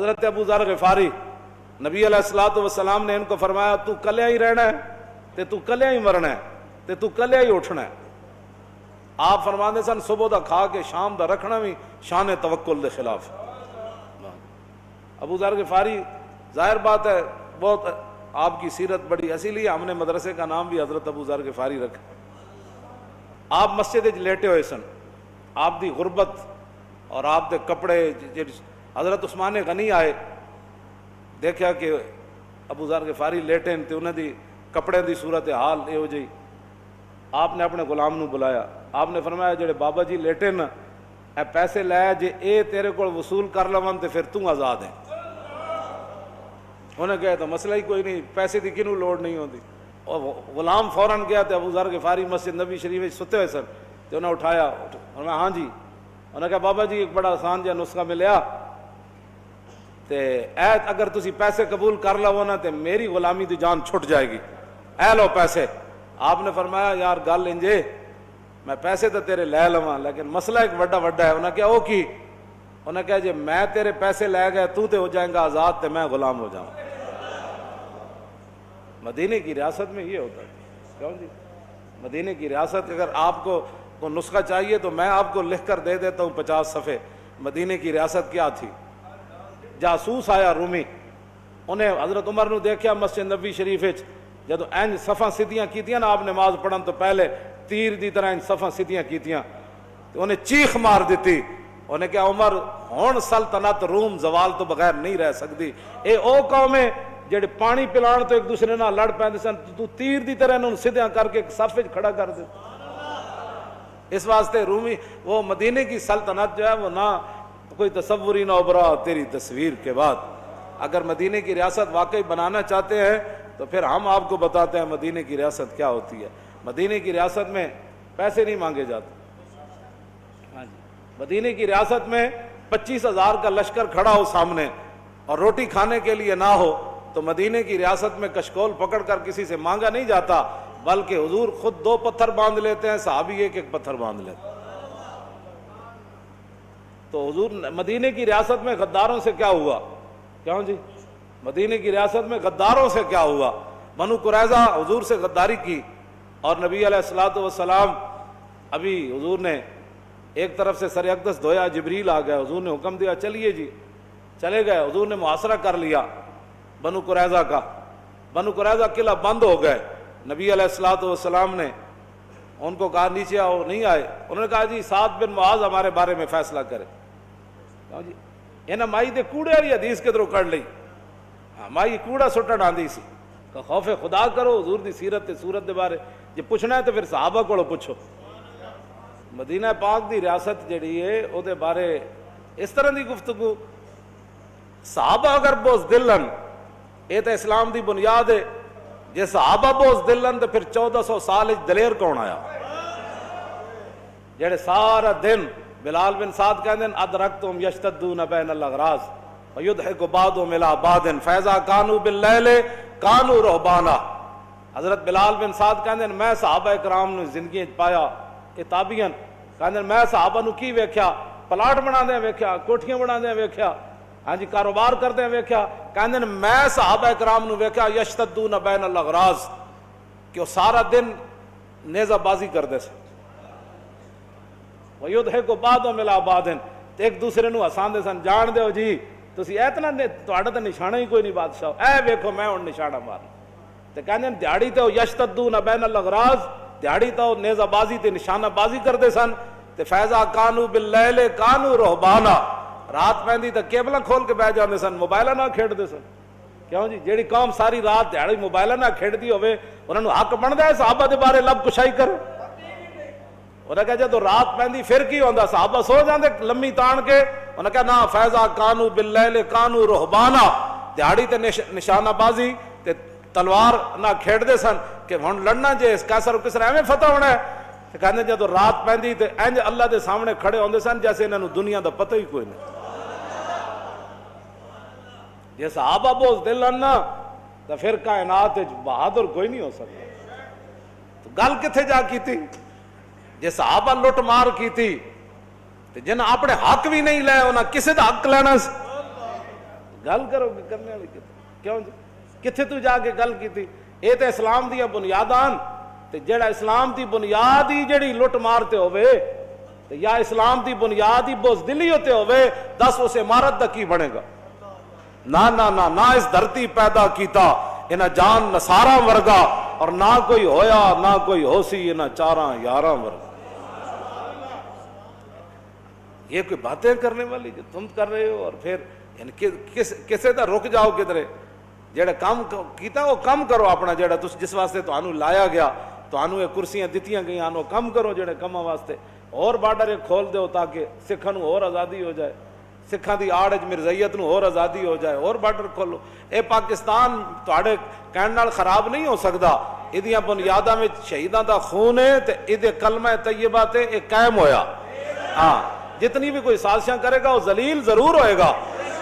حضرت ابو ذر غفاری نبی علیہ الصلوۃ والسلام نے ان کو فرمایا تو کلیا ہی رہنا ہے تے تو کلیا ہی مرنا ہے تے تو کلیا ہی اٹھنا ہے. آپ فرماندے سن صبح دا کھا کے شام دا رکھنا بھی شان توکل دے خلاف. ابو ذر غفاری ظاہر بات ہے بہت آپ کی سیرت بڑی، اسی لیے ہم نے مدرسے کا نام بھی حضرت ابو ذر غفاری رکھا. آپ مسجد لیٹے ہوئے سن، آپ دی غربت اور آپ دے کپڑے. حضرت عثمان غنی آئے، دیکھا کہ ابو ذر غفاری لیٹے تے انہیں دی کپڑے دی صورت حال یہ ہو جائی. آپ نے اپنے غلام نو بلایا، آپ نے فرمایا جڑے بابا جی لیٹے نا اے پیسے لے جے اے تیرے کو وصول کر لون تے پھر تو آزاد ہے. انہیں کہا تو مسئلہ ہی کوئی نہیں، پیسے دی کنوں لوڑ نہیں ہوتی. اور غلام فوراً گیا تے ابو ذر غفاری مسجد نبی شریف ستے ہوئے سن تے انہیں اٹھایا. فرمایا ہاں جی. انہیں کہا بابا جی ایک بڑا آسان جہا نسخہ ملیا تے اے اگر تسی پیسے قبول کر لو نا تے میری غلامی دی جان چھٹ جائے گی، اے لو پیسے. آپ نے فرمایا یار گل انجے میں پیسے تو تیرے لے لواں لیکن مسئلہ ایک بڑا ہے. انہیں کہا او کی؟ انہیں کہا جی میں تیرے پیسے لے گئے تو تے ہو جائیں گا آزاد تے میں غلام ہو جاؤں. مدینے کی ریاست میں یہ ہوتا ہے. کیوں جی؟ مدینے کی ریاست اگر آپ کو نسخہ چاہیے تو میں آپ کو لکھ کر دے دیتا ہوں 50 صفحے. مدینے کی ریاست کیا تھی؟ جاسوس آیا رومی، انہیں حضرت عمر نو دیکھا مسجد نبی شریف جدو اینج صفاں سیدھیاں کیتیاں نا آپ نماز پڑھن تو پہلے تیر دی طرح اینج صفاں سیدھیاں کیتیاں تو انہیں چیخ مار دیتی. انہیں کہا عمر ہون سلطنت روم زوال تو بغیر نہیں رہ سکتی. اے او قوم ہے جڑے پانی پلان تو ایک دوسرے نال لڑ پیندے سن، تو تیر دی طرح انہوں سیدھیاں کر کے صف وچ کھڑا کر دے. اس واسطے رومی وہ مدینے کی سلطنت جو ہے وہ نہ کوئی تصوری نہ ابھرا تیری تصویر کے بعد. اگر مدینے کی ریاست واقعی بنانا چاہتے ہیں تو پھر ہم آپ کو بتاتے ہیں مدینے کی ریاست کیا ہوتی ہے. مدینے کی ریاست میں پیسے نہیں مانگے جاتے. ہاں جی. مدینے کی ریاست میں 25,000 کا لشکر کھڑا ہو سامنے اور روٹی کھانے کے لیے نہ ہو تو مدینے کی ریاست میں کشکول پکڑ کر کسی سے مانگا نہیں جاتا، بلکہ حضور خود 2 پتھر باندھ لیتے ہیں، صحابی ایک پتھر باندھ لیتے ہیں. تو حضور مدینے کی ریاست میں غداروں سے کیا ہوا؟ کیوں جی؟ مدینے کی ریاست میں غداروں سے کیا ہوا؟ بنو قریظہ حضور سے غداری کی اور نبی علیہ الصلوۃ والسلام ابھی حضور نے ایک طرف سے سر اقدس دھویا، جبریل آ گیا، حضور نے حکم دیا چلیے جی، چلے گئے. حضور نے محاصرہ کر لیا بنو قریظہ کا. بنو قریظہ قلعہ بند ہو گئے. نبی علیہ الصلوۃ والسلام نے ان کو کہا نیچے آؤ، نہیں آئے. انہوں نے کہا جی سعد بن معاذ ہمارے بارے میں فیصلہ کرے. جی انہیں مائی دے کوڑے والی حدیث کدھروں کڑ لی. مائی کوڑا سٹن آندی سی. خوف خدا کرو، حضور دی سیرت تے صورت دے بارے جی پوچھنا ہے تو پھر صحابہ کو پوچھو. مدینہ پاک دی ریاست جڑی ہے او دے بارے اس طرح دی گفتگو. صحابہ اگر بوز دلن یہ تو اسلام دی بنیاد ہے. جے صحابہ بوز دلن تو پھر 1400 سال دلیر کون آیا جڑے سارا دن بلال بن سعد کہتے ہیں ادرکتم یشتدون بین الاغراض ویضحک بعضهم الی بعض فاذا کانوا باللیل کانوا رہبانا. حضرت بلال بن سعد کہتے ہیں میں صحابہ کرام نے زندگی پایا یہ تابعین کہتے ہیں میں صحابہ نو کی ویکھیا، پلاٹ بنا دے ویکھیا، کوٹھیاں بنا دے ویکھیا، ہاں جی کاروبار کردے ویکھیا. کہتے ہیں میں صحابہ کرام نو ویکھیا یشتدون بین الاغراض کہ وہ سارا دن نیزہ بازی کردے سے وَيُضْحِكُ بَعْضُهُمْ إِلَىٰ بَعْضٍ ایک دوسرے نو ہساندے سن. جان دیو جی تسی اتنا تہاڈا تے نشانہ ہی کوئی نہیں بادشاہ، اے ویکھو میں ہن نشانہ مارنا. تے کہندے دیہاڑی تے یشتدون بین الاغراض، دیہاڑی تے نیزہ بازی تے نشانہ بازی کردے سن. تے فیضا کانوا باللیل کانوا رہبانا، رات پیندی تے کیبلاں کھول کے بیٹھ جاندے سن، موبائل نہ کھیڈدے سن. کیوں جی؟ جیڑی قوم ساری رات دیہاڑی موبائل نہ کھیڈدی ہوے انہاں نو حق بندا ہے صحابہ دے بارے لب کشائی کرے؟ انہیں کہا جدو رات پہندی پھر کی ہوندا صحابہ سو جاندے لمی تان کے. انہیں کہا نا فیضا کانوا باللیل کانوا رہبانا، دیہاڑی تے نشانہ بازی تے تلوار نہ کھیڈدے سن کہ ہن لڑنا جے اس کیسر و کسرا ایویں فتح ہونا ہے. تے کہندے جدو رات پہندی تے انج اللہ دے سامنے کھڑے ہوندے سن جیسے انہاں نو دنیا دا پتہ ہی کوئی نہیں. جے صحابہ بوز دل نا تے پھر کائنات وچ بہادر کوئی نہیں ہو سکتا. تو گل کتھے جا کیتی؟ جے صحابہ لٹ مار کیتی جن اپنے حق بھی نہیں لے انہاں کسے دا حق لینا سی. گل کرو گے کرنے والی کیوں جی کتنے تو جا کے گل کی تھی؟ یہ تو اسلام دیا بنیاداں تے جڑا اسلام دی بنیاد ہی جڑی لٹ مارتے ہوئے تے یا اسلام دی بنیاد ہی بزدلی ہوتے ہوئے دس اس عمارت دا کی بنے گا؟ نہ نہ نہ نہ اس دھرتی پیدا کیتا انہاں جان نصارا ورگا اور نہ کوئی ہویا نہ کوئی ہو سی انہاں چاراں یاراں ورگا۔ یہ کوئی باتیں کرنے والی جو تم کر رہے ہو؟ اور پھر یعنی کسے دا رک جاؤ کدھرے؟ جڑا کام کیتا وہ کم کرو اپنا، جڑا تس جس واسطے تانوں لایا گیا تانوں یہ کرسیاں دتیاں گئیاں وہ کم کرو جڑے کماں واسطے، اور بارڈر کھول دیو تاکہ سکھاں نوں اور آزادی ہو جائے، سکھاں دی آڑ وچ مرزائیت نوں اور آزادی ہو جائے، اور بارڈر کھولو۔ اے پاکستان تہاڈے کہن نال خراب نہیں ہو سکدا، ایدیاں بنیاداں وچ شہیداں دا خون ہے تے ایدے کلمہ طیبہ تے اے قائم ہویا۔ ہاں جتنی بھی کوئی سازشاں کرے گا وہ ذلیل ضرور ہوئے گا۔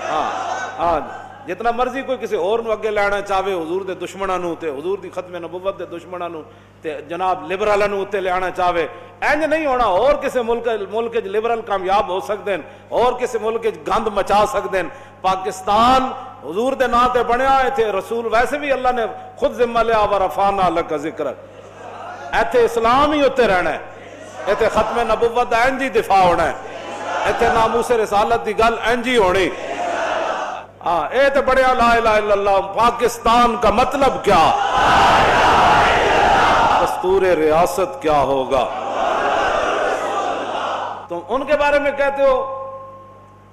ہاں ہاں جتنا مرضی کوئی کسی اور نو اگے لینا چاہے حضور دے دشمناں نو تے حضور دی ختم نبوت دے دشمناں نو تے جناب لبرلاں نو تے لینا چاہے، انج نہیں ہونا۔ اور کسی ملک وچ لبرل کامیاب ہو سکدے ہیں، اور کسی ملک وچ گند مچا سکدے ہیں۔ پاکستان حضور دے نام تے بنیا ہے تے رسول ویسے بھی اللہ نے خود ذمہ لیا ورفعنا لک ذکرک، ایتھے اسلام ہی ہوتے رہنا ہے، ایتھے ختم نبوت دا انج ہی دفاع ہونا ہے، ایتھے ناموس رسالت دی گل انج ہی ہونی۔ ہاں اے تے بڑے لا الہ الا اللہ۔ پاکستان کا مطلب کیا؟ دستور ریاست کیا ہوگا؟ تم ان کے بارے میں کہتے ہو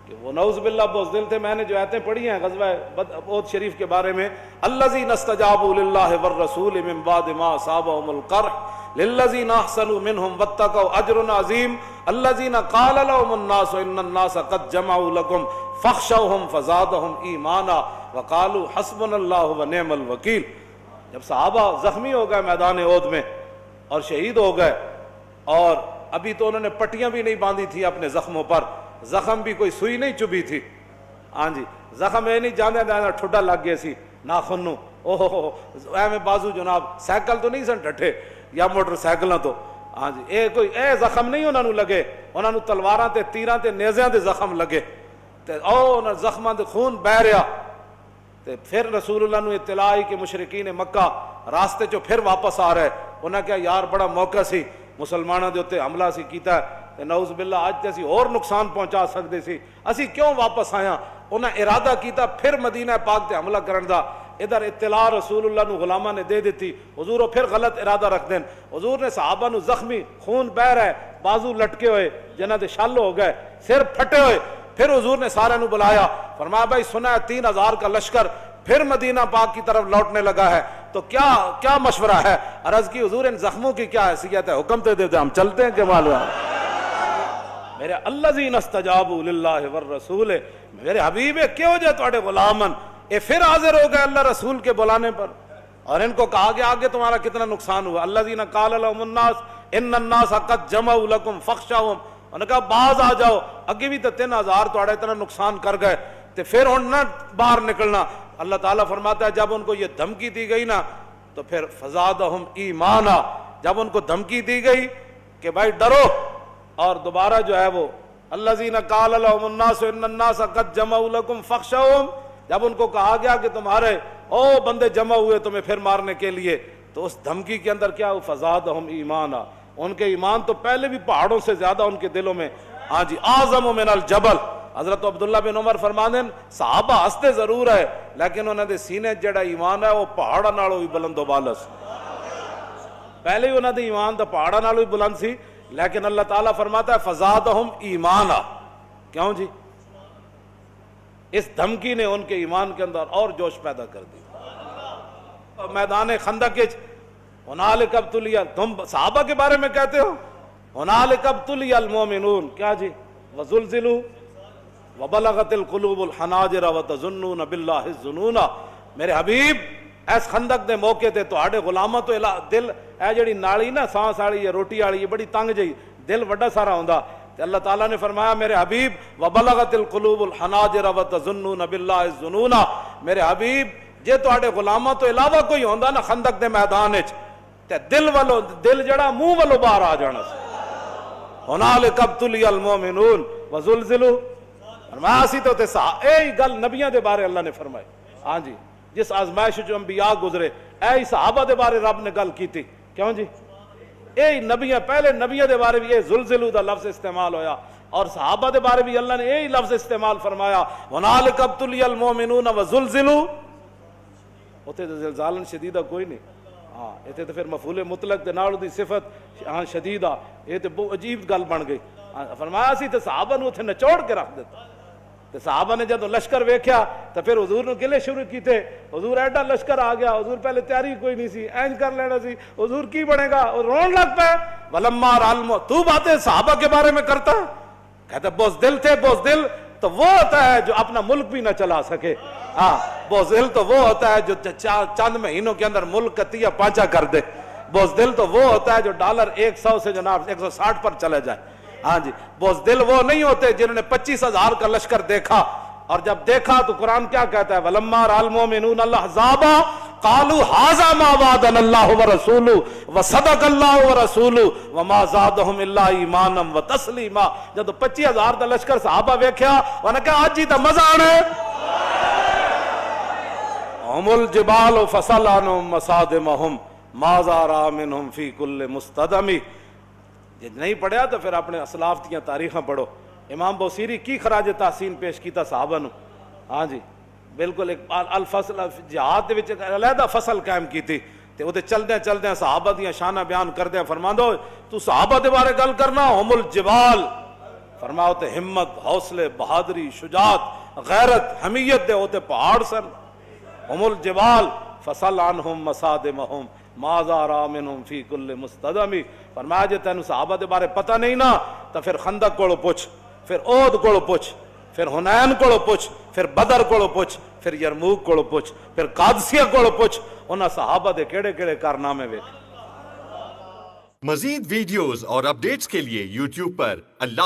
کہ وہ نعوذ باللہ بزدل تھے۔ میں نے جو آیتیں پڑھی ہیں غزوہ احد شریف کے بارے میں، الذین استجابوا للہ والرسول من بعد ما اصابهم القرح للذین احسنوا منهم واتقوا اجر عظیم الذین قال لهم الناس ان الناس قد جمعوا لكم فاخشوهم فزادهم ایمانا وقالوا حسبنا اللہ ونعم الوکیل۔ جب صحابہ زخمی ہو گئے میدان احد میں اور شہید ہو گئے، اور ابھی تو انہوں نے پٹیاں بھی نہیں باندھی تھی اپنے زخموں پر، زخم بھی کوئی سوئی نہیں چبھی تھی، ہاں جی زخم یہ نہیں جانے دینا ٹھڈا لگ گیا سی ناخن نو، اوہ ایویں بازو جناب سائیکل تو نہیں سن ڈٹھے یا موٹر سائیکلاں تو، ہاں جی اے کوئی اے زخم نہیں انہوں نے لگے، انہوں نے تلواراں تے تیراں تے نیزیاں دے زخم لگے تے او انہاں زخماں دے خون بہ رہا۔ تے پھر رسول اللہ نے اطلاع آئی کہ مشرکین مکہ راستے چو پھر واپس آ رہے، انہاں کہا یار بڑا موقع سی مسلمانوں دے اوتے حملہ سی کیتا ہے تے نعوذ باللہ اج تے اسی اور نقصان پہنچا سکدے سی، اسی کیوں واپس آیا؟ انہاں ارادہ کیتا پھر مدینہ پاک تے حملہ کرن دا۔ ادھر اطلاع رسول اللہ نو غلامہ نے دے دیتی، حضور وہ پھر غلط ارادہ رکھ دین، حضور نے صحابہ نو زخمی خون بہ رہا ہے، بازو لٹکے ہوئے، جنہ دے شل ہو گئے، سر پھٹے ہوئے، پھر حضور نے سارے نو بلایا، فرمایا بھائی سنا ہے 3000 کا لشکر پھر مدینہ پاک کی طرف لوٹنے لگا ہے، تو کیا مشورہ ہے؟ عرض کی حضور ان زخموں کی کیا حیثیت ہے؟ حکم دے دیتے ہم چلتے ہیں کہ معلوم میرے الذین استجابوا للہ والرسول، میرے حبیب کیوں جے تواڈے غلامن اے پھر حاضر ہو گئے اللہ رسول کے بلانے پر، اور ان کو کہا گیا آگے تمہارا کتنا نقصان ہوا، الذین قال لهم الناس ان الناس قد جمعوا لكم فاخشوهم، انہوں نے کہا باز آ جاؤ، اگے بھی تو 3000 تواڈا اتنا نقصان کر گئے تے پھر ہن نہ باہر نکلنا۔ اللہ تعالیٰ فرماتا ہے جب ان کو یہ دھمکی دی گئی نا تو پھر فزادہم ایمانا، جب ان کو دھمکی دی گئی کہ بھائی ڈرو، اور دوبارہ جو ہے وہ الذین قال لهم الناس ان الناس قد جمعوا لكم فاخشوهم، جب ان کو کہا گیا کہ تمہارے او بندے جمع ہوئے تمہیں پھر مارنے کے لیے، تو اس دھمکی کے اندر کیا فزادہم ایمانا، ان کے ایمان تو پہلے بھی پہاڑوں سے زیادہ ان کے دلوں میں، ہاں جی اعظم من الجبل۔ حضرت عبداللہ بن عمر فرماتے ہیں صحابہ ہستے ضرور ہے لیکن انہوں نے سینے جڑا ایمان ہے وہ پہاڑاں نالوں بھی بلند و بالا سی، پہلے ہی انہوں نے ایمان تو پہاڑاں نالوں بھی بلند سی، لیکن اللہ تعالیٰ فرماتا ہے فزادہم ایمانا، کیوں جی؟ اس دھمکی نے ان کے ایمان کے اندر اور جوش پیدا کر دی۔ میدان خندق ہنالک ابتلی، تم صحابہ کے بارے میں کہتے ہو ہنالک ابتلی المومنون، کیا جی؟ وزلزلوا وبلغت القلوب الحناجر وتظنون باللہ الظنون۔ میرے حبیب اس خندق دے موقع تے تہاڈے غلاماں تو دل اے جڑی نالی نا سانس والی یا روٹی والی بڑی تنگ جئی، دل وڈا سارا ہوندا، تے اللہ تعالیٰ نے فرمایا میرے حبیب وبلغت القلوب الحناجر وتظنون باللہ الظنون، میرے حبیب جے تہاڈے غلاماں تو علاوہ کوئی ہوندا نا خندق دے میدان وچ تے دل جڑا منہ والو باہر آ جانا سی۔ ہنالک ابتلی المومنون وزلزلوا فرمایا اسی تو تے اے گل نبیاں دے بارے اللہ نے فرمائی. ہاں جی جس آزمائش جو انبیاء گزرے اے صحابہ دے بارے رب نے گل کیتی. کیوں جی اے نبیاں پہلے نبیاں دے بارے بھی اے زلزلو دا لفظ استعمال ہویا اور صحابہ دے بارے بھی اللہ نے یہی لفظ استعمال فرمایا هُنَالِكَ ابْتُلِيَ الْمُؤْمِنُونَ وَزُلْزِلُوا. اتنے تو زلزالن شدیدہ کوئی نہیں. ہاں اتنے تو پھر مفعول مطلق دے نال دی صفت ہاں شدیدہ یہ تو بہت عجیب گل بن گئی. فرمایا سی تے صحابہ نو اتنے نچوڑ کے رکھ دیتا. تے صحابہ نے جدو لشکر ویکھیا تو پھر حضور نے گلے شروع کیتے. حضور ایڈا لشکر آ گیا, حضور پہلے تیاری کوئی نہیں سی, اینج کر لینا سی, حضور کی بنے گا, اور رون لگ پہ. وَلَمَّا رَأَى الْمُؤْمِنُونَ تو باتیں صحابہ کے بارے میں کرتا. کہتے بزدل تھے. بزدل تو وہ ہوتا ہے جو اپنا ملک بھی نہ چلا سکے. ہاں بزدل تو وہ ہوتا ہے جو چند مہینوں کے اندر ملک کا تیا پانچا کر دے. بزدل تو وہ ہوتا ہے جو ڈالر 100 سے جناب 160 پر چلے جائے. ہاں جی بزدل وہ نہیں ہوتے جنہوں نے 25,000 کا لشکر دیکھا اور جب دیکھا تو قرآن کیا کہتا ہے وَلَمَّا رَأَى الْمُؤْمِنُونَ الْأَحْزَابَ قَالُوا هَذَا مَا وَعَدَنَا اللَّهُ وَرَسُولُهُ وَصَدَقَ اللَّهُ وَرَسُولُهُ وَمَا زَادَهُمْ إِلَّا إِيمَانًا وَتَسْلِيمًا. جب 25,000 کا لشکر صحابہ ویکھیا انہوں نے کہا آج ہی تو مزہ آنا ہے. هُمُ الْجِبَالُ فَصَلْ عَنْهُمْ مَصَادِمَهُمْ مَا زَارَا مِنْهُمْ فِي كُلِّ مُسْتَدَمِ. یہ نہیں پڑھیا تو پھر اپنے اسلاف دیاں تاریخاں پڑھو. امام بوسیری کی خراج تحسین پیش کیتا صحابہ نو. ہاں جی بالکل ایک الفصل جہاد دے وچ علیحدہ فصل قائم کیتی تے او تے چلدے چلدے صحابہ دیاں شاناں بیان کردے فرماندا تو صحابہ دے بارے گل کرنا ہم الجبال. فرماؤ تے ہمت حوصلے بہادری شجاعت غیرت حمیت دے ہوتے پہاڑ سن. ہم الجبال فصل عنہم مصادمہم ما زارا منہم فی کل مستدم. فرمایا جے تینوں صحابہ دے بارے پتہ نہیں نا تو پھر خندق کولو پوچھ, پھر احد کولو پوچھ, پھر حنین کولو پوچھ, پھر بدر کولو پوچھ, پھر یرموک کولو پوچھ, پھر قادسیہ کولو پوچھ. انہاں صحابہ دے کیڑے کیڑے کارنامے ویکھ. مزید ویڈیوز اور اپڈیٹس کے لیے یوٹیوب پر اللہ